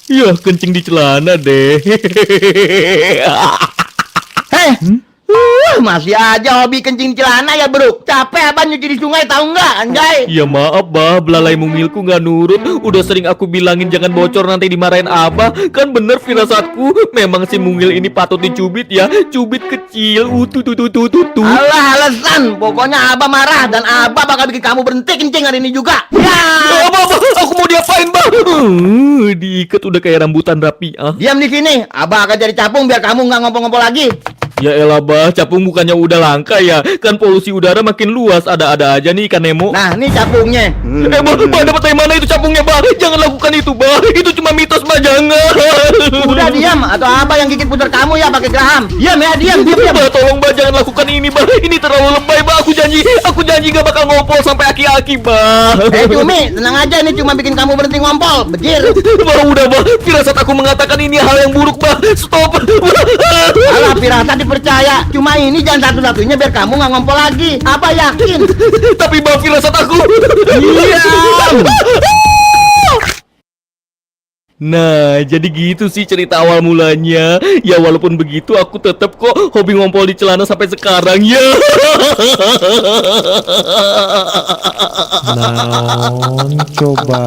Ya, kencing di celana deh. Masih aja hobi kencing celana ya bro. Capek abang nyuci di sungai tahu nggak anjay. Ya maaf bah, belalai mungilku nggak nurut. Udah sering aku bilangin jangan bocor nanti dimarahin abah. Kan bener firasatku. Memang si mungil ini patut dicubit ya. Cubit kecil. Alah alasan. Pokoknya abah marah dan abah bakal bikin kamu berhenti kencing hari ini juga. Ya. Abah, aku mau diapain bah? Diikat udah kayak rambutan rapi ah. Diam di sini. Abah akan jadi capung biar kamu nggak ngompol-ngompol lagi. Ya elah bah, capung bukannya udah langka ya? Kan polusi udara makin luas. Ada-ada aja nih ikan Nemo. Nah ini capungnya. Bah, dapat dari mana itu capungnya bah? Jangan lakukan itu bah. Itu cuma mitos bah, jangan. Udah diam atau abah yang gigit putar kamu ya pakai geraham. Diam ya, diam. Bah, tolong bah, jangan lakukan ini bah. Ini terlalu lebay bah. Aku janji gak bakal ngompol sampai aki-aki bah. Cumi, tenang aja ini cuma bikin kamu berhenti ngompol. Bejir. Bah, udah bah. Firasat aku mengatakan ini hal yang buruk bah. Stop. Alah firasat dipercaya. Cuma ini jangan satu-satunya biar kamu nggak ngompol lagi. Apa yakin? Tapi bah, firasat aku. Diam. Nah, jadi gitu sih cerita awal mulanya. Ya walaupun begitu aku tetap kok hobi ngompol di celana sampai sekarang ya. Naon coba.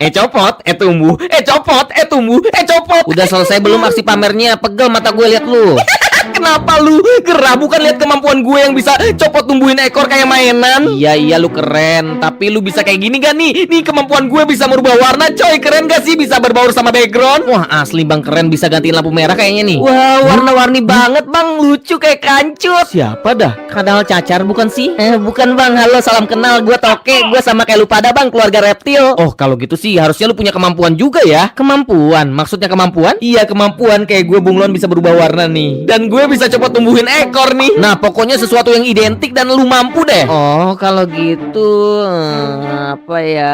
Copot, tumbuh, copot, tumbuh, copot. Udah selesai belum aksi pamernya? Pegel mata gue liat lu. Kenapa lu gerah? Bukan lihat kemampuan gue yang bisa copot tumbuhin ekor kayak mainan. Iya lu keren. Tapi lu bisa kayak gini gak nih? Nih kemampuan gue bisa merubah warna coy. Keren gak sih? Bisa berbaur sama background. Wah asli bang keren. Bisa gantiin lampu merah kayaknya nih. Wah warna-warni banget bang. Lucu kayak kancut. Siapa dah? Kadal cacar bukan sih? Bukan bang. Halo salam kenal. Gue Toke. Gue sama kayak lu pada bang. Keluarga reptil. Oh kalau gitu sih harusnya lu punya kemampuan juga ya. Kemampuan? Maksudnya kemampuan? Iya kemampuan kayak gue bunglon bisa berubah warna nih. Dan gue bisa copot tumbuhin ekor nih. Nah pokoknya sesuatu yang identik dan lu mampu deh. Oh kalau gitu apa ya?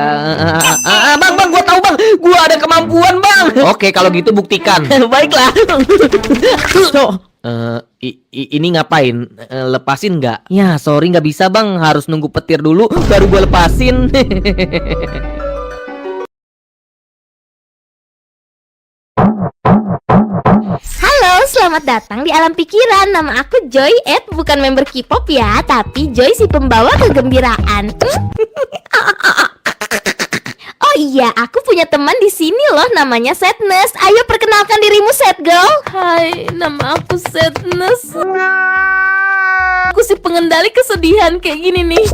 Bang gue tahu bang. Gue ada kemampuan bang. Oke kalau gitu buktikan. Baiklah. Ini ngapain? Lepasin nggak? Ya sorry nggak bisa bang. Harus nunggu petir dulu baru gue lepasin. Halo, selamat datang di Alam Pikiran. Nama aku Joy, bukan member K-pop ya, tapi Joy si pembawa kegembiraan. Oh iya, aku punya teman di sini loh, namanya Sadness. Ayo perkenalkan dirimu, Sad Girl. Hai, nama aku Sadness. Aku si pengendali kesedihan kayak gini nih.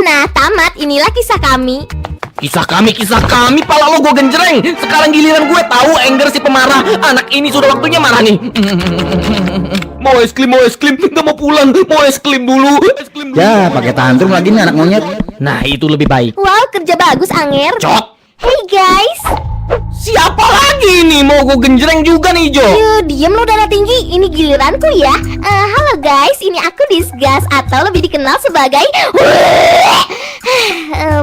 Nah, tamat. Inilah kisah kami. Kisah kami, pala lo gue genjreng. Sekarang giliran gue tahu Anger si pemarah. Anak ini sudah waktunya marah nih. Mau es krim, nggak mau pulang. Mau es krim dulu. Ya pakai tantrum lagi nih anak monyet. Nah itu lebih baik. Wow, kerja bagus, Anger. Cot. Hey guys. Siapa lagi nih? Mau gue genjreng juga nih Jo. Diem lo darah tinggi. Ini giliranku ya. Halo guys, ini aku Disgas atau lebih dikenal sebagai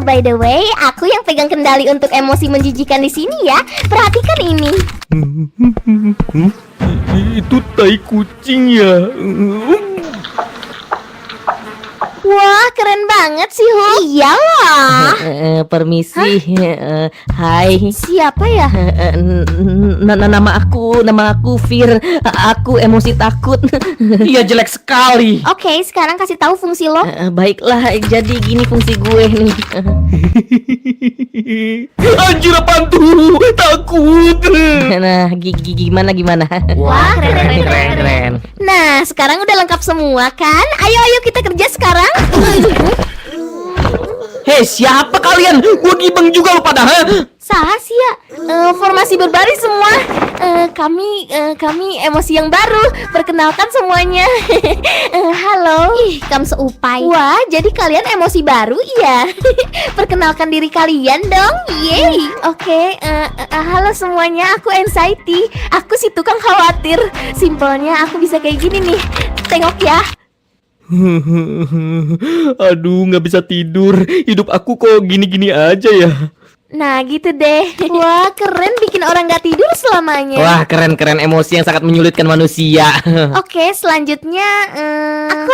by the way, aku yang pegang kendali untuk emosi menjijikan di sini ya. Perhatikan ini. Itu tai kucing ya. Wah, keren banget sih, Hu. Iyalah. Permisi. Hai. Siapa ya? Nama aku Fir. Aku emosi takut. Iya jelek sekali. Oke, sekarang kasih tahu fungsi lo. Baiklah, jadi gini fungsi gue nih. Anjir apaan tuh? Takut. Nah, gimana? Wah, keren. Nah, sekarang udah lengkap semua kan? Ayo kita kerja sekarang. Hei, siapa kalian? Gue gibeng juga lu pada, ha? Salah sih ya. Formasi berbaris semua. Kami emosi yang baru. Perkenalkan semuanya. Halo. Ih, kamu seupai. Wah, jadi kalian emosi baru ya? Perkenalkan diri kalian dong. Yeay. Oke, halo semuanya. Aku anxiety. Aku si tukang khawatir. Simpelnya aku bisa kayak gini nih. Tengok ya. Aduh, nggak bisa tidur. Hidup aku kok gini-gini aja ya. Nah gitu deh. Wah keren, bikin orang gak tidur selamanya. Wah, keren-keren, emosi yang sangat menyulitkan manusia. Oke, selanjutnya aku.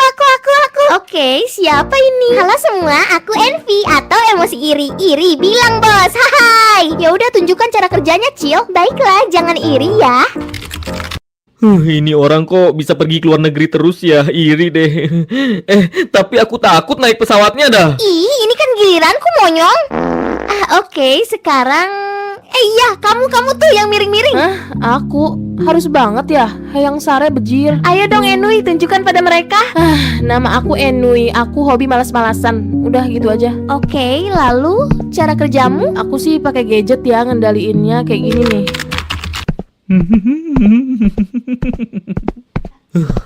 Oke, siapa ini? Halo semua, aku Envy atau emosi iri. Iri, bilang bos. Hai. Ya udah tunjukkan cara kerjanya, Cil. Baiklah, jangan iri ya. Ini orang kok bisa pergi ke luar negeri terus ya, iri deh. Tapi aku takut naik pesawatnya dah. Ih, ini kan giliranku monyong. Oke, sekarang iya, kamu tuh yang miring-miring. Aku harus banget ya, Hayang Sare bejir. Ayo dong Enui, tunjukkan pada mereka. Nama aku Enui, aku hobi malas-malasan. Udah gitu aja. Oke, lalu cara kerjamu? Aku sih pakai gadget ya, ngendaliinnya kayak gini nih.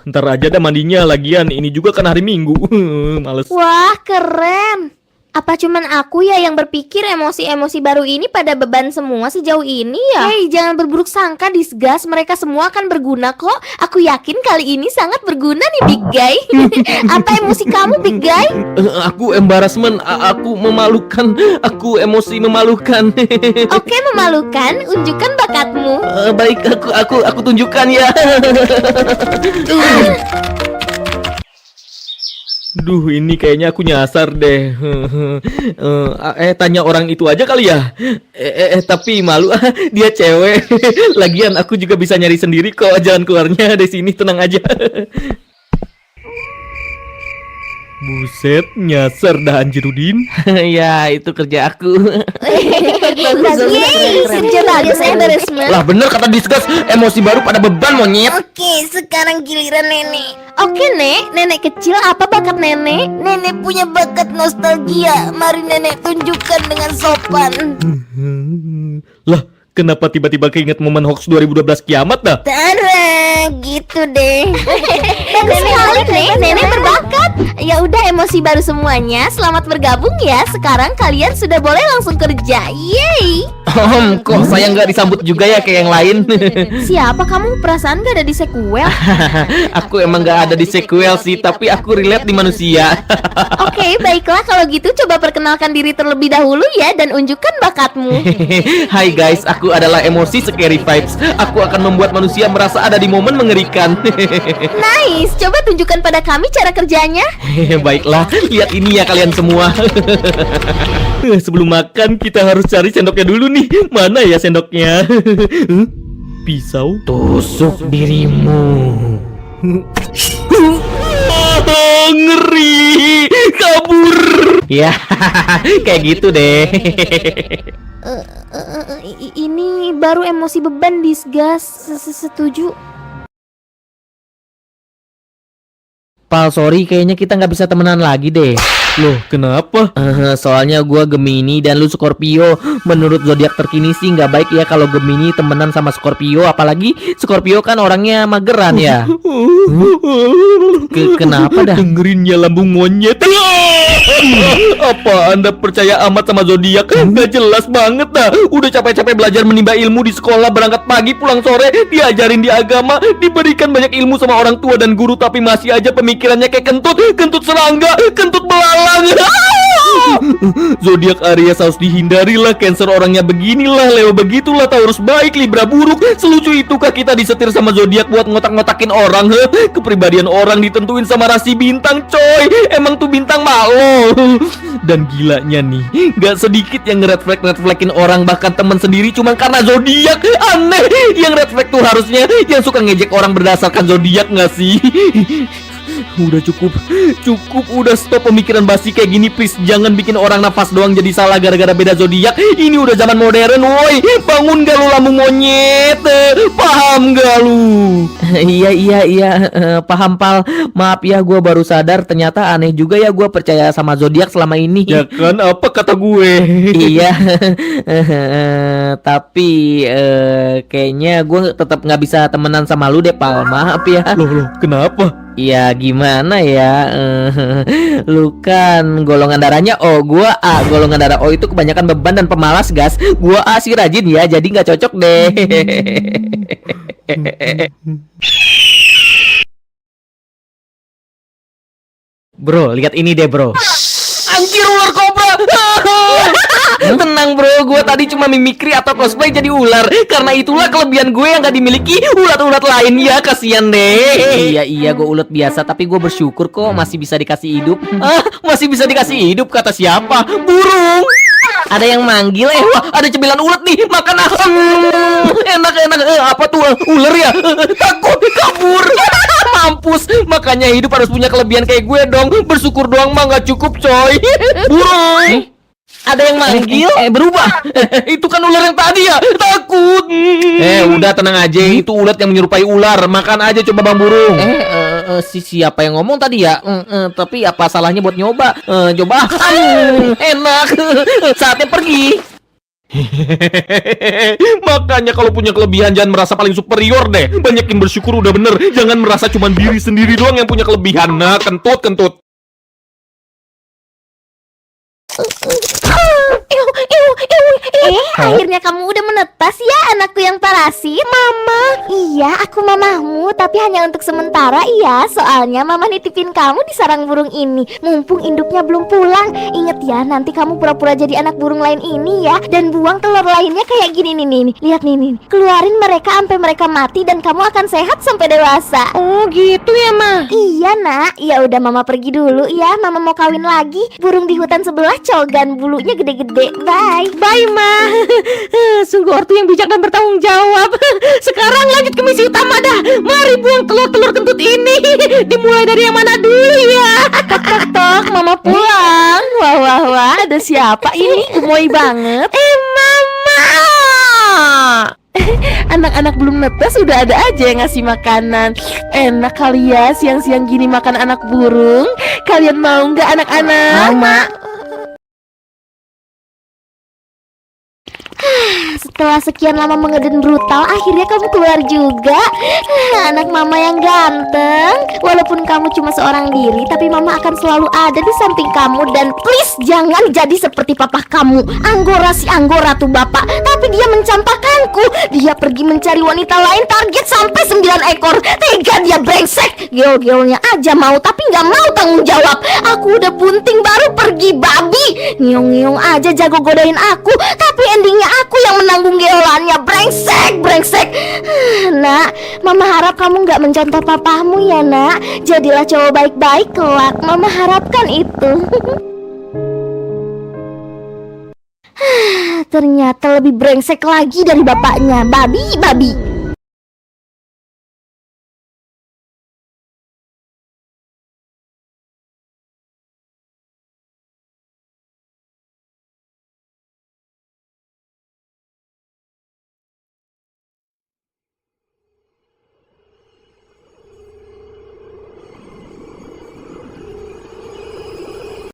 Ntar aja dah mandinya, lagian ini juga kan hari Minggu. Males. Wah, keren. Apa cuman aku ya yang berpikir emosi-emosi baru ini pada beban semua sejauh ini ya? Hei, jangan berburuk sangka, Disgas. Mereka semua akan berguna kok. Aku yakin kali ini sangat berguna nih, Big Guy. Apa emosi kamu, Big Guy? Aku embarrassment, aku memalukan, aku emosi memalukan. Oke, memalukan. Unjukkan bakatmu. Baik, aku tunjukkan ya. Duh, ini kayaknya aku nyasar deh. Tanya orang itu aja kali ya. Tapi malu, dia cewek. Lagian aku juga bisa nyari sendiri kok jalan keluarnya dari sini, tenang aja. Buset, nyasar dah Anjirudin. Ya, itu kerja aku. Yeay, sejenis embarrassment. Lah bener kata Disgas, emosi baru pada beban monyet. Oke, sekarang giliran nenek. Oke, nenek kecil, apa bakat nenek? Nenek punya bakat nostalgia. Mari nenek tunjukkan dengan sopan. Lah, kenapa tiba-tiba keinget momen hoax 2012 kiamat dah? Tara, gitu deh. Bagus sekali, nenek berbakat. Ya udah, emosi baru semuanya. Selamat bergabung ya. Sekarang kalian sudah boleh langsung kerja. Yeay. Kok saya nggak disambut juga ya kayak yang lain? Siapa kamu? Perasaan gak ada di sequel? Aku emang nggak ada di sequel sih, tapi aku relate di manusia. Oke, baiklah kalau gitu coba perkenalkan diri terlebih dahulu ya dan unjukkan bakatmu. Hai guys, aku adalah emosi scary vibes. Aku akan membuat manusia merasa ada di momen mengerikan. Nice, coba tunjukkan pada kami cara kerjanya. Baiklah, lihat ini ya kalian semua. Sebelum makan kita harus cari sendoknya dulu nih. Mana ya sendoknya? Pisau. Tusuk dirimu. Ngeri, kabur. Ya, kayak gitu deh. Ini baru emosi beban, Disgas. Setuju. Pal, sorry, kayaknya kita nggak bisa temenan lagi deh. Loh, kenapa? Soalnya gua Gemini dan lu Scorpio. Menurut zodiak terkini sih nggak baik ya kalau Gemini temenan sama Scorpio. Apalagi Scorpio kan orangnya mageran ya. Kenapa dah? Dengerinnya lambung monyet. Apa Anda percaya amat sama zodiak? Gak jelas banget dah. Udah capek-capek belajar menimba ilmu di sekolah, berangkat pagi pulang sore, diajarin di agama, diberikan banyak ilmu sama orang tua dan guru, tapi masih aja pemikirannya kayak kentut serangga, kentut belalang. Zodiak Aries harus dihindari lah. Cancer orangnya beginilah, Leo begitulah, Taurus baik, Libra buruk. Selucu itukah kita disetir sama zodiak buat ngotak-ngotakin orang? Kepribadian orang ditentuin sama rasi bintang, coy. Emang tuh bintang malo. Dan gilanya nih, gak sedikit yang red flagin orang, bahkan teman sendiri cuman karena zodiak. Aneh. Yang red flag tuh harusnya yang suka ngejek orang berdasarkan zodiak gak sih? Udah cukup, udah stop pemikiran basi kayak gini please. Jangan bikin orang nafas doang jadi salah gara-gara beda zodiak. Ini udah zaman modern, woi. Bangun gak lu lambung monyet? Paham gak lu? Iya, paham Pal. Maaf ya, gue baru sadar ternyata aneh juga ya gue percaya sama zodiak selama ini. Ya kan, apa kata gue? Iya. Tapi kayaknya gue tetap nggak bisa temenan sama lu deh Pal. Maaf ya. Loh, kenapa? Ya gimana ya, lu kan golongan darahnya O, gua A. Golongan darah O itu kebanyakan beban dan pemalas gas. Gua A sih rajin ya, jadi nggak cocok deh. Bro, lihat ini deh bro. Anjir, ular kobra. Tenang bro, gue tadi cuma mimikri atau cosplay jadi ular. Karena itulah kelebihan gue yang gak dimiliki ulat-ulat lain. Ya kasihan deh. Iya gue ulet biasa, tapi gue bersyukur kok masih bisa dikasih hidup. Masih bisa dikasih hidup kata siapa? Burung. Ada yang manggil, wah ada cemilan ulet nih, makan enak. Apa tuh, ular ya? Takut kabur. Mampus, makanya hidup harus punya kelebihan kayak gue dong. Bersyukur doang mah nggak cukup coy. Burung. Ada yang manggil, berubah. Itu kan ular yang tadi ya. Takut. Udah tenang aja, itu ulat yang menyerupai ular. Makan aja coba Bang Burung. Siapa yang ngomong tadi ya? Tapi apa salahnya buat nyoba? Coba. Enak. Saatnya pergi. Makanya kalau punya kelebihan jangan merasa paling superior deh. Banyakin bersyukur udah bener. Jangan merasa cuma diri sendiri doang yang punya kelebihan. Nah, kentut. Akhirnya kamu udah menetas ya, anakku yang parasit. Mama. Iya, aku mamahmu, tapi hanya untuk sementara ya. Soalnya mama nitipin kamu di sarang burung ini. Mumpung induknya belum pulang. Ingat ya, nanti kamu pura-pura jadi anak burung lain ini ya. Dan buang telur lainnya kayak gini nih. Lihat nih. Keluarin mereka sampai mereka mati dan kamu akan sehat sampai dewasa. Oh gitu ya, Ma? Iya nak, ya udah mama pergi dulu ya. Mama mau kawin lagi. Burung di hutan sebelah cogan, bulunya gede-gede. Bye. Bye, Ma. Sungguh ortu yang bijak dan bertanggung jawab. Sekarang lanjut ke misi utama dah. Mari buang telur-telur kentut ini. Dimulai dari yang mana dulu ya? Tok, mama pulang. Wah, ada siapa ini? Gemoy banget. Mama. Anak-anak belum netes udah ada aja yang ngasih makanan. Enak kali ya siang-siang gini makan anak burung. Kalian mau nggak anak-anak? Mau, Mak. Setelah sekian lama mengeden brutal, akhirnya kamu keluar juga. Anak mama yang ganteng. Walaupun kamu cuma seorang diri, tapi mama akan selalu ada di samping kamu. Dan please jangan jadi seperti papa kamu. Anggora si Anggora tuh bapak, tapi dia mencampakkanku. Dia pergi mencari wanita lain, target sampai 9 ekor. Tega dia, brengsek. Geol-geolnya aja mau, tapi gak mau tanggung jawab. Aku udah bunting baru pergi, babi. Ngiung-ngiung aja jago godain aku, tapi endingnya aku yang menanggung geolannya. Brengsek. Nak, mama harap kamu gak mencontoh papamu ya nak. Jadilah cowok baik-baik kelak. Mama harapkan itu. Ternyata lebih brengsek lagi dari bapaknya. Babi.